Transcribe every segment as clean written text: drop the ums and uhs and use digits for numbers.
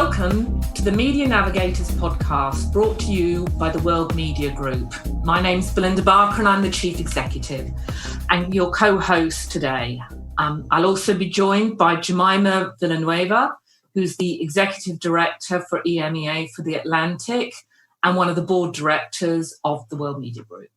Welcome to the Media Navigators podcast, brought to you by the World Media Group. My name's Belinda Barker and I'm the Chief Executive and your co-host today. I'll also be joined by Jemima Villanueva, who's the Executive Director for EMEA for the Atlantic and one of the board directors of the World Media Group.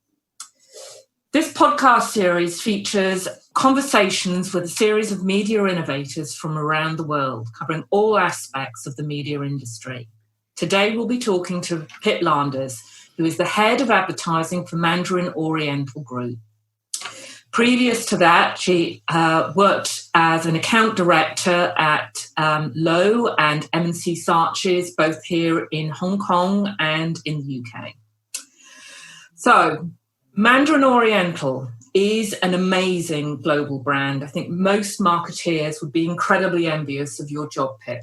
This podcast series features conversations with a series of media innovators from around the world, covering all aspects of the media industry. Today, we'll be talking to Pip Landers, who is the head of advertising for Madarin Oriental Group. Previous to that, she worked as an account director at Lowe and M&C Saatchi's, both here in Hong Kong and in the UK. So, Madarin Oriental is an amazing global brand. I think most marketeers would be incredibly envious of your job, Pip.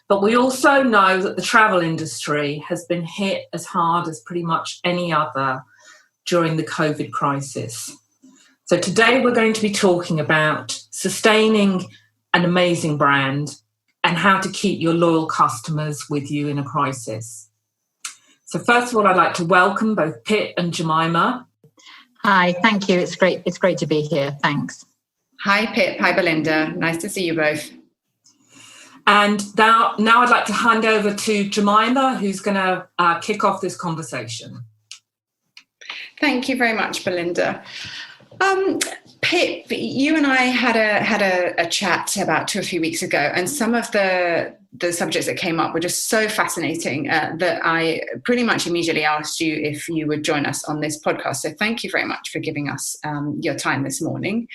But we also know that the travel industry has been hit as hard as pretty much any other during the COVID crisis. So today we're going to be talking about sustaining an amazing brand and how to keep your loyal customers with you in a crisis. So first of all, I'd like to welcome both Pip and Jemima. Hi, thank you. It's great to be here. Thanks. Hi, Pip. Hi, Belinda. Nice to see you both. And now I'd like to hand over to Jemima, who's going to kick off this conversation. Thank you very much, Belinda. Pip, you and I had a chat about 2 or 3 weeks ago, and some of the subjects that came up were just so fascinating that I pretty much immediately asked you if you would join us on this podcast. So thank you very much for giving us your time this morning.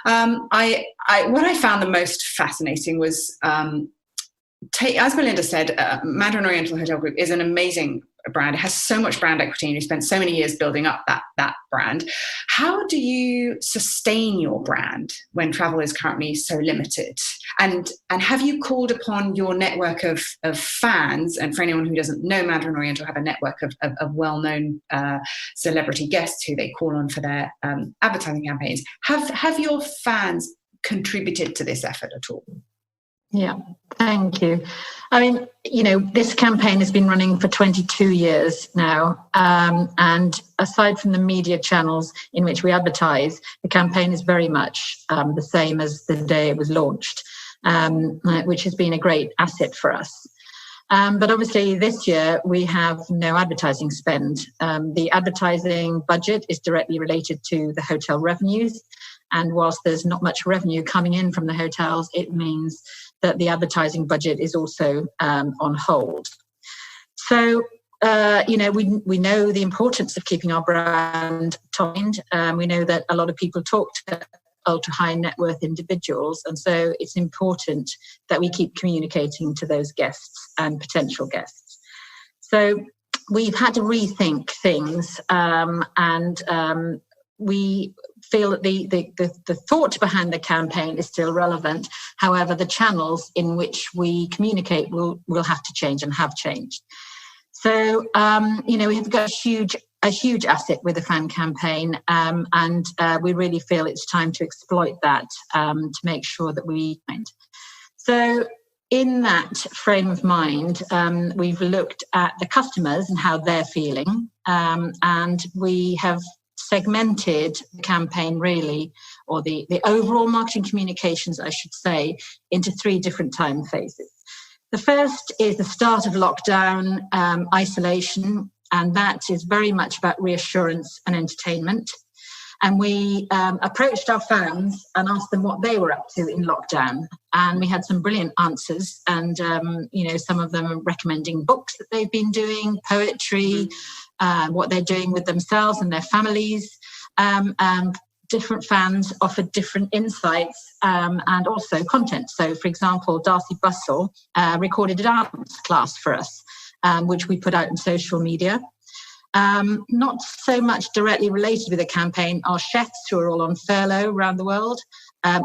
What I found the most fascinating was, as Belinda said, Madarin Oriental Hotel Group is an amazing brand. It has so much brand equity and you spent so many years building up that brand. How do you sustain your brand when travel is currently so limited? And have you called upon your network of fans? And for anyone who doesn't know, Madarin Oriental have a network of well-known celebrity guests who they call on for their advertising campaigns. Have your fans contributed to this effort at all? Yeah, thank you. I mean, this campaign has been running for 22 years now. And aside from the media channels in which we advertise, the campaign is very much the same as the day it was launched, which has been a great asset for us. But obviously this year we have no advertising spend. The advertising budget is directly related to the hotel revenues. And whilst there's not much revenue coming in from the hotels, it means that the advertising budget is also on hold. So, we know the importance of keeping our brand top mind. We know that a lot of people talk to ultra high net worth individuals. And so it's important that we keep communicating to those guests and potential guests. So we've had to rethink things and we feel that the thought behind the campaign is still relevant. However, the channels in which we communicate will have to change and have changed. So, we have got a huge asset with the fan campaign, and we really feel it's time to exploit that to make sure that we find. So, in that frame of mind, we've looked at the customers and how they're feeling, and we have segmented the campaign really, or the overall marketing communications, I should say, into 3 different time phases. The first is the start of lockdown, isolation, and that is very much about reassurance and entertainment. And we approached our fans and asked them what they were up to in lockdown. And we had some brilliant answers. And, some of them are recommending books that they've been doing, poetry, what they're doing with themselves and their families. Different fans offered different insights and also content. So, for example, Darcy Bussell recorded a dance class for us, which we put out in social media. Not so much directly related with the campaign, our chefs who are all on furlough around the world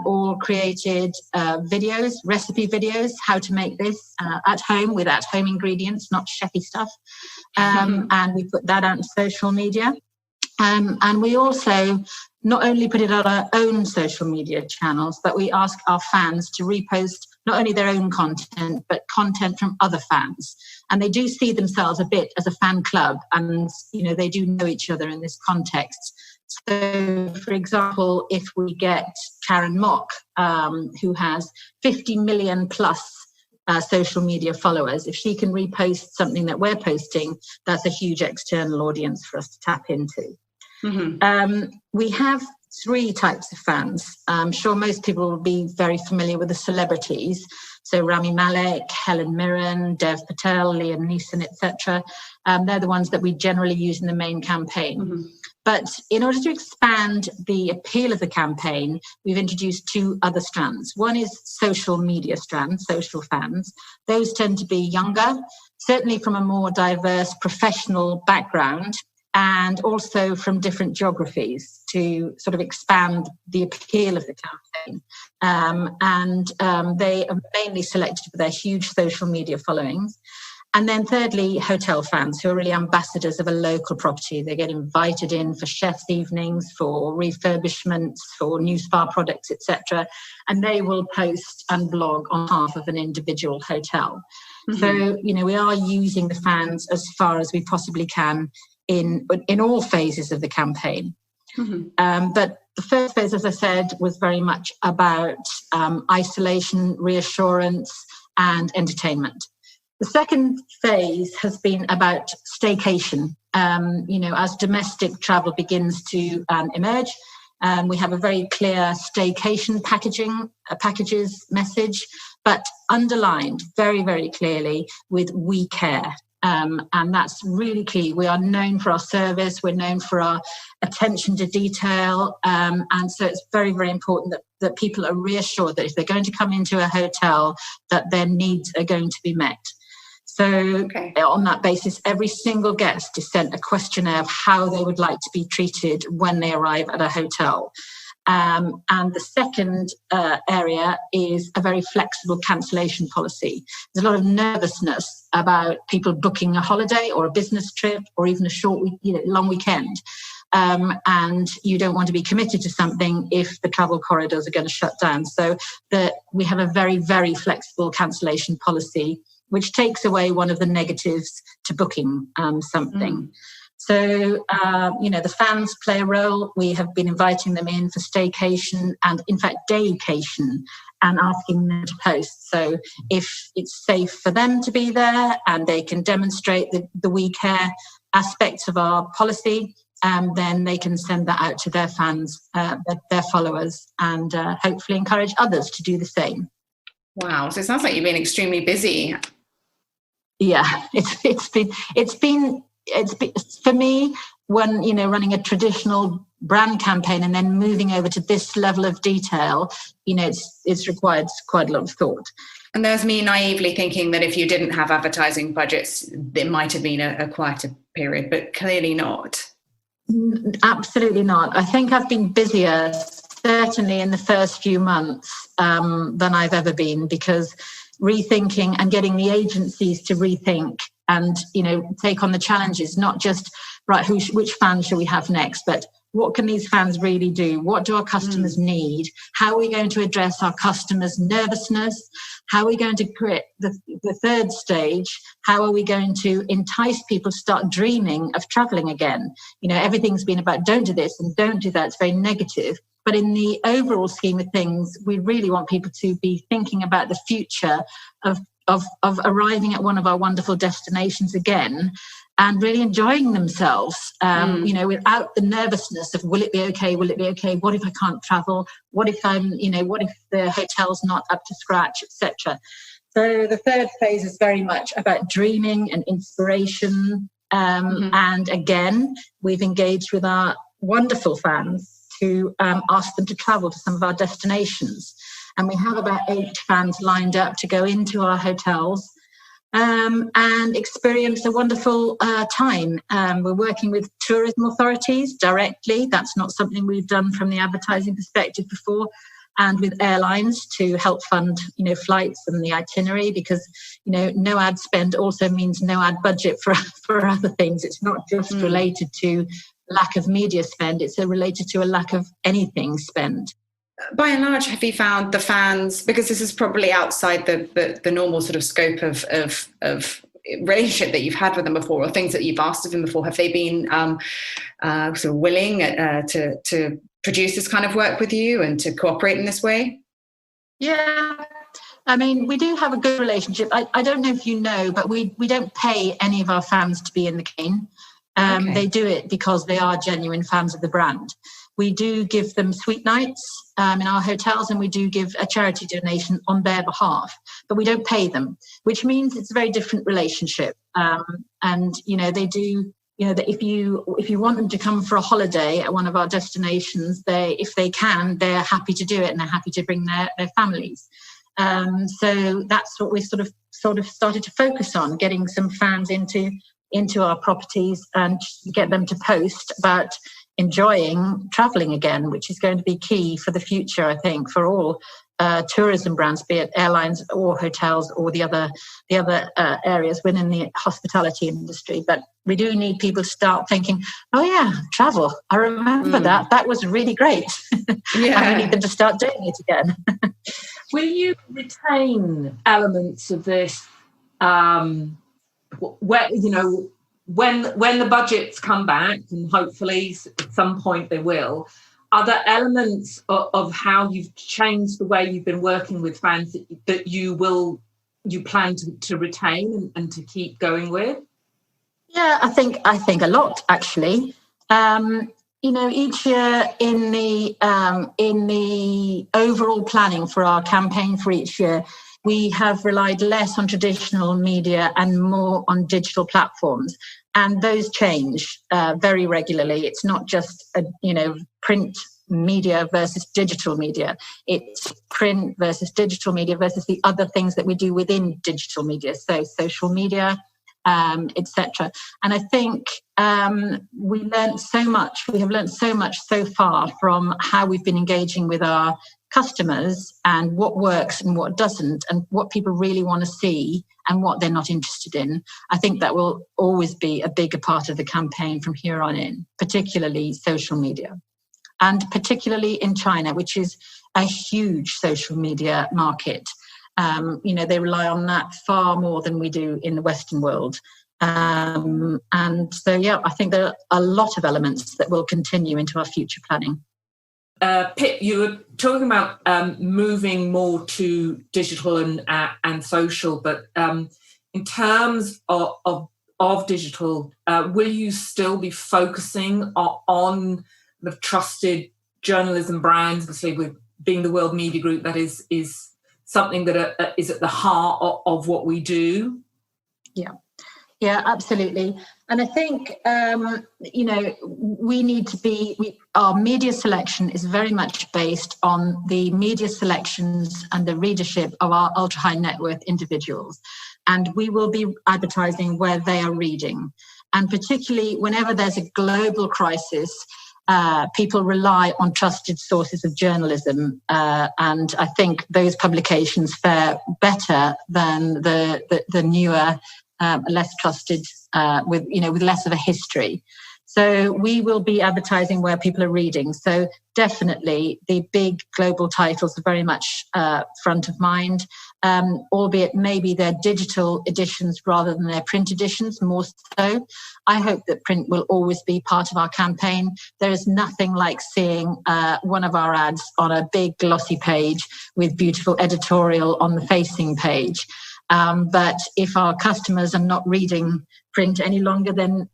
all created videos, recipe videos, how to make this at home with at-home ingredients, not chefy stuff. And we put that out on social media. And we also not only put it on our own social media channels, but we ask our fans to repost not only their own content, but content from other fans. And they do see themselves a bit as a fan club, and, they do know each other in this context. So, for example, if we get Karen Mock, who has 50 million plus social media followers, if she can repost something that we're posting, that's a huge external audience for us to tap into. Mm-hmm. We have 3 types of fans. I'm sure most people will be very familiar with the celebrities. So Rami Malek, Helen Mirren, Dev Patel, Liam Neeson, etc. They're the ones that we generally use in the main campaign. Mm-hmm. But in order to expand the appeal of the campaign, we've introduced 2 other strands. One is social media strands, social fans. Those tend to be younger, certainly from a more diverse professional background, and also from different geographies to sort of expand the appeal of the campaign. They are mainly selected for their huge social media followings. And then thirdly, hotel fans who are really ambassadors of a local property. They get invited in for chef's evenings, for refurbishments, for new spa products, etc. And they will post and blog on behalf of an individual hotel. Mm-hmm. So, we are using the fans as far as we possibly can in all phases of the campaign. Mm-hmm. But the first phase, as I said, was very much about isolation, reassurance, and entertainment. The second phase has been about staycation. As domestic travel begins to emerge, we have a very clear staycation packages message, but underlined very, very clearly with "we care." And that's really key. We are known for our service. We're known for our attention to detail. And so it's very, very important that people are reassured that if they're going to come into a hotel, that their needs are going to be met. So on that basis, every single guest is sent a questionnaire of how they would like to be treated when they arrive at a hotel. And the second area is a very flexible cancellation policy. There's a lot of nervousness about people booking a holiday or a business trip or even a short, long weekend. And you don't want to be committed to something if the travel corridors are going to shut down. So we have a very, very flexible cancellation policy, which takes away one of the negatives to booking something. So, the fans play a role. We have been inviting them in for staycation and, in fact, daycation, and asking them to post. So if it's safe for them to be there and they can demonstrate the we care aspects of our policy, then they can send that out to their fans, their followers, and hopefully encourage others to do the same. Wow. So it sounds like you've been extremely busy. Yeah, it's been for me, when running a traditional brand campaign and then moving over to this level of detail, it's required quite a lot of thought. And there's me naively thinking that if you didn't have advertising budgets, it might have been a quieter period, but clearly not. Absolutely not. I think I've been busier, certainly in the first few months, than I've ever been, because rethinking and getting the agencies to rethink and take on the challenges, not just which fans should we have next, but what can these fans really do? What do our customers need? How are we going to address our customers' nervousness? How are we going to create the third stage? How are we going to entice people to start dreaming of traveling again? Everything's been about don't do this and don't do that. It's very negative. But in the overall scheme of things, we really want people to be thinking about the future of arriving at one of our wonderful destinations again and really enjoying themselves, without the nervousness of will it be okay? Will it be okay? What if I can't travel? What if what if the hotel's not up to scratch, etc. So the third phase is very much about dreaming and inspiration. And again, we've engaged with our wonderful fans to ask them to travel to some of our destinations. And we have about 8 fans lined up to go into our hotels and experience a wonderful time. We're working with tourism authorities directly. That's not something we've done from the advertising perspective before. And with airlines to help fund, flights and the itinerary, because, no ad spend also means no ad budget for other things. It's not just related to lack of media spend. It's related to a lack of anything spend. by and large, have you found the fans, because this is probably outside the normal sort of scope of relationship that you've had with them before, or things that you've asked of them before, have they been sort of willing to produce this kind of work with you and to cooperate in this way? Yeah, I mean, we do have a good relationship. I don't know if you know, but we don't pay any of our fans to be in the campaign. Okay. They do it because they are genuine fans of the brand. We do give them sweet nights in our hotels, and we do give a charity donation on their behalf, but we don't pay them, which means it's a very different relationship. And, you know, they do, you know, that if you want them to come for a holiday at one of our destinations, if they can, they're happy to do it, and they're happy to bring their families. So that's what we sort of started to focus on, getting some fans into our properties and get them to post about enjoying traveling again, which is going to be key for the future, I think, for all tourism brands, be it airlines or hotels or the other areas within the hospitality industry. But we do need people to start thinking, oh yeah, travel, I remember that was really great. Yeah. And we need them to start doing it again. Will you retain elements of this where, you know, when the budgets come back, and hopefully at some point they will, are there elements of how you've changed the way you've been working with fans that you plan to retain and to keep going with? Yeah, I think a lot, actually. You know, each year in the overall planning for our campaign for each year, we have relied less on traditional media and more on digital platforms. And those change very regularly. It's not just, print media versus digital media. It's print versus digital media versus the other things that we do within digital media. So social media, etc. And I think we have learned so much so far from how we've been engaging with our customers and what works and what doesn't, and what people really want to see and what they're not interested in. I think that will always be a bigger part of the campaign from here on in, particularly social media, and particularly in China, which is a huge social media market. They rely on that far more than we do in the Western world. And so, yeah, I think there are a lot of elements that will continue into our future planning. Pip, you were talking about moving more to digital and social, but in terms of digital, will you still be focusing on the trusted journalism brands? Obviously, with being the World Media Group, that is something that is at the heart of what we do. Yeah, absolutely. And I think, we need to our media selection is very much based on the media selections and the readership of our ultra-high net worth individuals. And we will be advertising where they are reading. And particularly whenever there's a global crisis, people rely on trusted sources of journalism. And I think those publications fare better than the newer, less trusted, with less of a history. So we will be advertising where people are reading. So definitely the big global titles are very much front of mind, albeit maybe they're digital editions rather than their print editions, more so. I hope that print will always be part of our campaign. There is nothing like seeing one of our ads on a big glossy page with beautiful editorial on the facing page. But if our customers are not reading print any longer, then,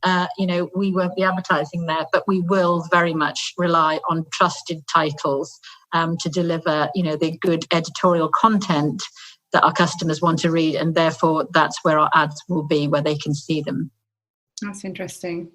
we won't be advertising there. But we will very much rely on trusted titles to deliver, the good editorial content that our customers want to read. And therefore, that's where our ads will be, where they can see them. That's interesting.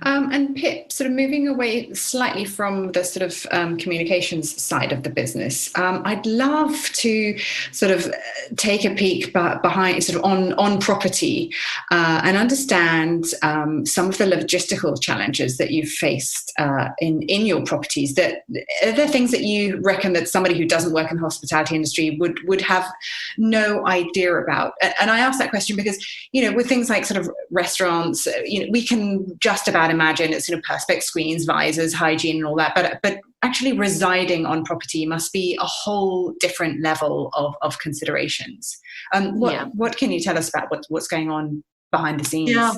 And Pip, sort of moving away slightly from the sort of communications side of the business, I'd love to sort of take a peek behind, sort of on property, and understand some of the logistical challenges that you've faced in your properties. Are there things that you reckon that somebody who doesn't work in the hospitality industry would have no idea about? And I ask that question because, with things like sort of restaurants, we can just about about, imagine it's, perspex screens, visors, hygiene and all that, but actually residing on property must be a whole different level of considerations. What can you tell us about what's going on behind the scenes? Yeah.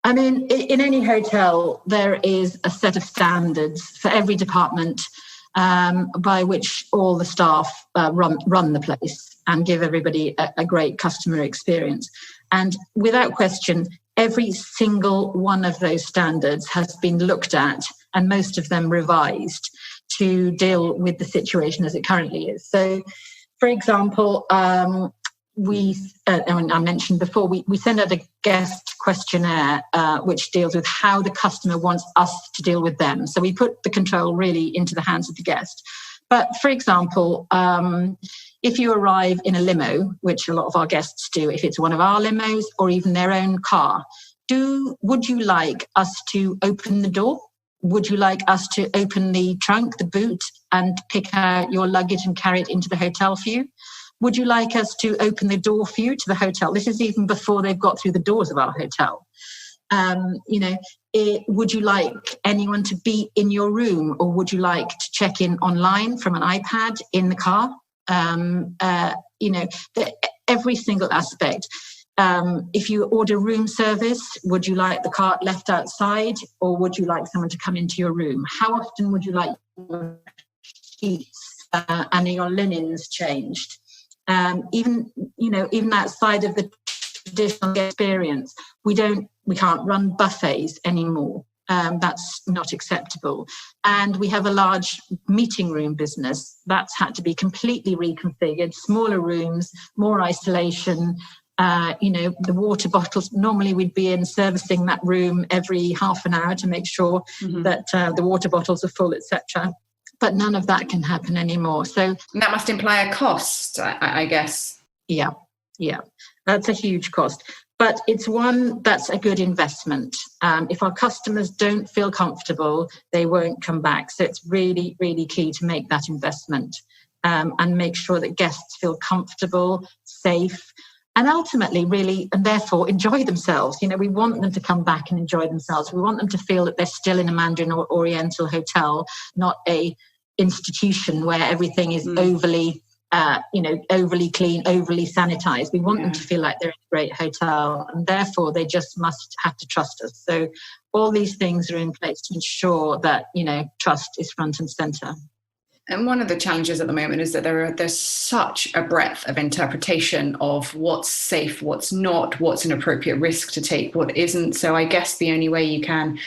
I mean, in any hotel, there is a set of standards for every department by which all the staff run the place and give everybody a great customer experience. And without question, every single one of those standards has been looked at, and most of them revised to deal with the situation as it currently is. So, for example, I mentioned before, we send out a guest questionnaire which deals with how the customer wants us to deal with them. So we put the control really into the hands of the guest. But for example, if you arrive in a limo, which a lot of our guests do, if it's one of our limos or even their own car, would you like us to open the door? Would you like us to open the trunk, the boot, and pick out your luggage and carry it into the hotel for you? Would you like us to open the door for you to the hotel? This is even before they've got through the doors of our hotel. Would you like anyone to be in your room, or would you like to check in online from an iPad in the car? Every single aspect. If you order room service, would you like the cart left outside, or would you like someone to come into your room? How often would you like your sheets and your linens changed? Even outside of the traditional experience, we can't run buffets anymore. That's not acceptable. And we have a large meeting room business that's had to be completely reconfigured, smaller rooms, more isolation. The water bottles, normally we'd be in servicing that room every half an hour to make sure that the water bottles are full, etc. But none of that can happen anymore. So that must imply a cost, I guess. Yeah, that's a huge cost. But it's one that's a good investment. If our customers don't feel comfortable, they won't come back. So it's really, really key to make that investment and make sure that guests feel comfortable, safe, and ultimately really, and therefore enjoy themselves. We want them to come back and enjoy themselves. We want them to feel that they're still in a Madarin Oriental hotel, not a institution where everything is overly clean, overly sanitized. We want them to feel like they're in a great hotel, and therefore they just must have to trust us. So all these things are in place to ensure that, trust is front and center. And one of the challenges at the moment is that there's such a breadth of interpretation of what's safe, what's not, what's an appropriate risk to take, what isn't. So I guess the only way you can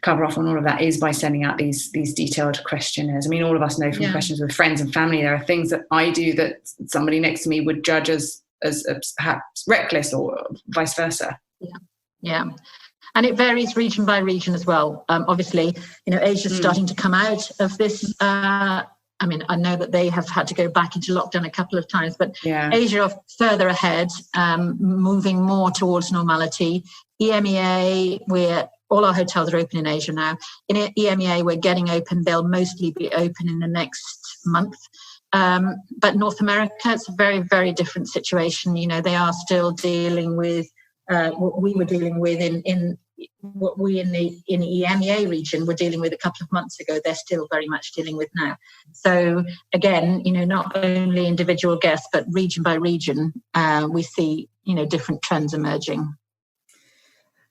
cover off on all of that is by sending out these detailed questionnaires. I mean, all of us know from questions with friends and family, there are things that I do that somebody next to me would judge as perhaps reckless, or vice versa. Yeah. And it varies region by region as well. Obviously, Asia's starting to come out of this. I know that they have had to go back into lockdown a couple of times, but Asia are further ahead, moving more towards normality. EMEA, all our hotels are open in Asia now. In EMEA, we're getting open. They'll mostly be open in the next month. But North America, it's a very, very different situation. They are still dealing with what we were dealing with in what we in the EMEA region were dealing with a couple of months ago. They're still very much dealing with now. So again, not only individual guests, but region by region, we see different trends emerging.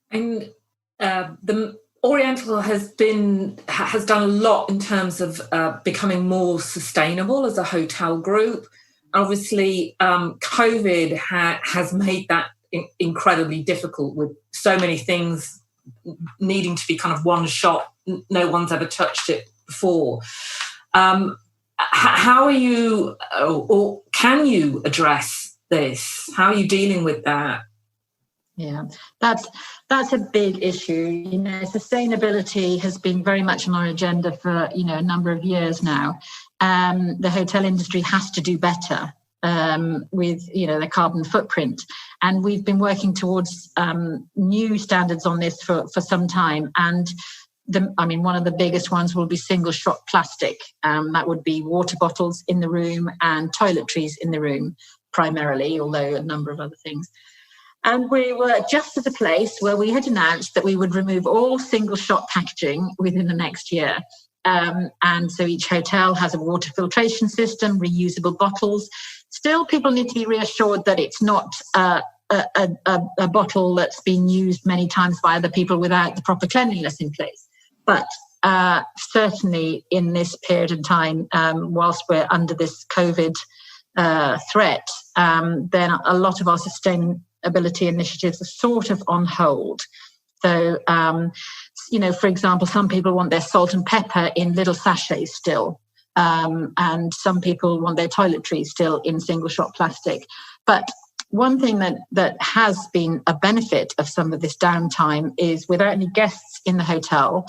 And the Oriental has done a lot in terms of becoming more sustainable as a hotel group. Obviously, COVID has made that incredibly difficult, with so many things needing to be kind of one shot. No one's ever touched it before. How are you, or can you address this? How are you dealing with that? Yeah, that's a big issue. Sustainability has been very much on our agenda for a number of years now. The hotel industry has to do better with the carbon footprint, and we've been working towards new standards on this for some time. And one of the biggest ones will be single-shot plastic. That would be water bottles in the room and toiletries in the room primarily, although a number of other things. And we were just at a place where we had announced that we would remove all single shot packaging within the next year. And so each hotel has a water filtration system, reusable bottles. Still, people need to be reassured that it's not a bottle that's been used many times by other people without the proper cleanliness in place. But certainly in this period of time, whilst we're under this COVID threat, then a lot of our sustainability initiatives are sort of on hold. So, for example, some people want their salt and pepper in little sachets still, and some people want their toiletries still in single-shot plastic. But one thing that has been a benefit of some of this downtime is without any guests in the hotel,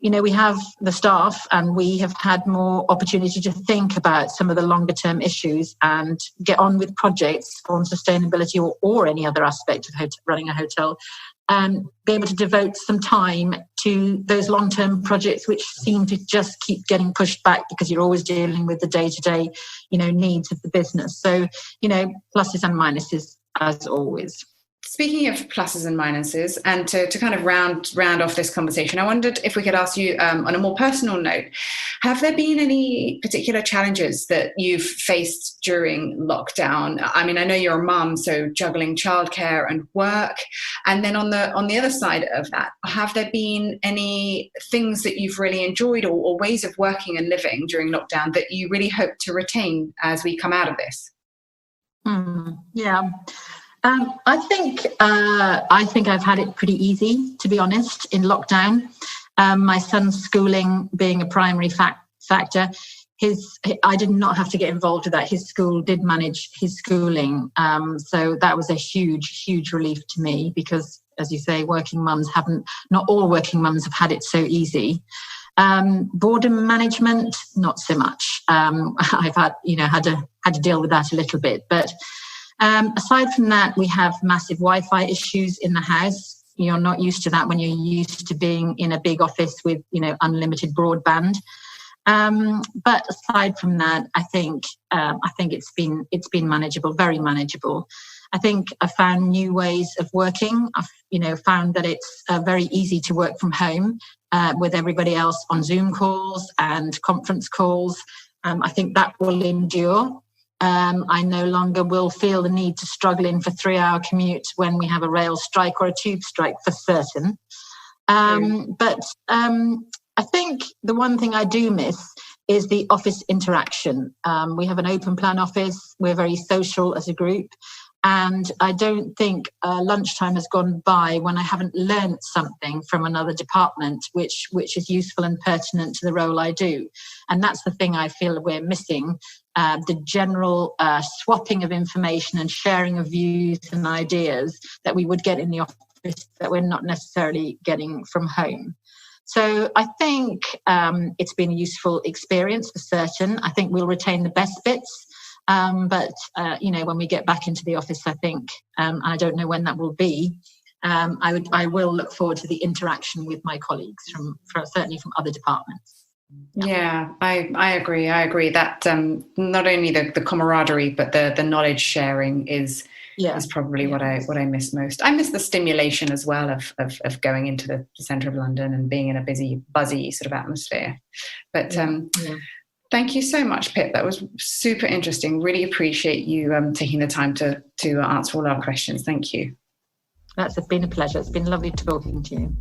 we have the staff and we have had more opportunity to think about some of the longer term issues and get on with projects on sustainability or any other aspect of running a hotel, and be able to devote some time to those long-term projects which seem to just keep getting pushed back because you're always dealing with the day-to-day, needs of the business. So, pluses and minuses as always. Speaking of pluses and minuses, and to kind of round off this conversation, I wondered if we could ask you on a more personal note, have there been any particular challenges that you've faced during lockdown? I mean, I know you're a mum, so juggling childcare and work. And then on the other side of that, have there been any things that you've really enjoyed or ways of working and living during lockdown that you really hope to retain as we come out of this? Yeah. I think I've had it pretty easy, to be honest, in lockdown. My son's schooling being a primary factor, I did not have to get involved with that. His school did manage his schooling, so that was a huge relief to me because, as you say, not all working mums have had it so easy. Boredom management, not so much. I've had to deal with that a little bit, but. Aside from that, we have massive Wi-Fi issues in the house. You're not used to that when you're used to being in a big office with, unlimited broadband. But aside from that, I think it's been manageable, very manageable. I think I found new ways of working. I've found that it's very easy to work from home with everybody else on Zoom calls and conference calls. I think that will endure. I no longer will feel the need to struggle in for 3-hour commute when we have a rail strike or a tube strike for certain. But I think the one thing I do miss is the office interaction. We have an open plan office. We're very social as a group. And I don't think lunchtime has gone by when I haven't learned something from another department, which is useful and pertinent to the role I do. And that's the thing I feel we're missing, the general swapping of information and sharing of views and ideas that we would get in the office that we're not necessarily getting from home. So I think it's been a useful experience for certain. I think we'll retain the best bits. But when we get back into the office, I think, and I don't know when that will be, I will look forward to the interaction with my colleagues certainly from other departments. Yeah, I agree. I agree that not only the camaraderie, but the knowledge sharing is probably what I miss most. I miss the stimulation as well of going into the centre of London and being in a busy, buzzy sort of atmosphere. But thank you so much, Pip. That was super interesting. Really appreciate you taking the time to answer all our questions. Thank you. That's been a pleasure. It's been lovely talking to you.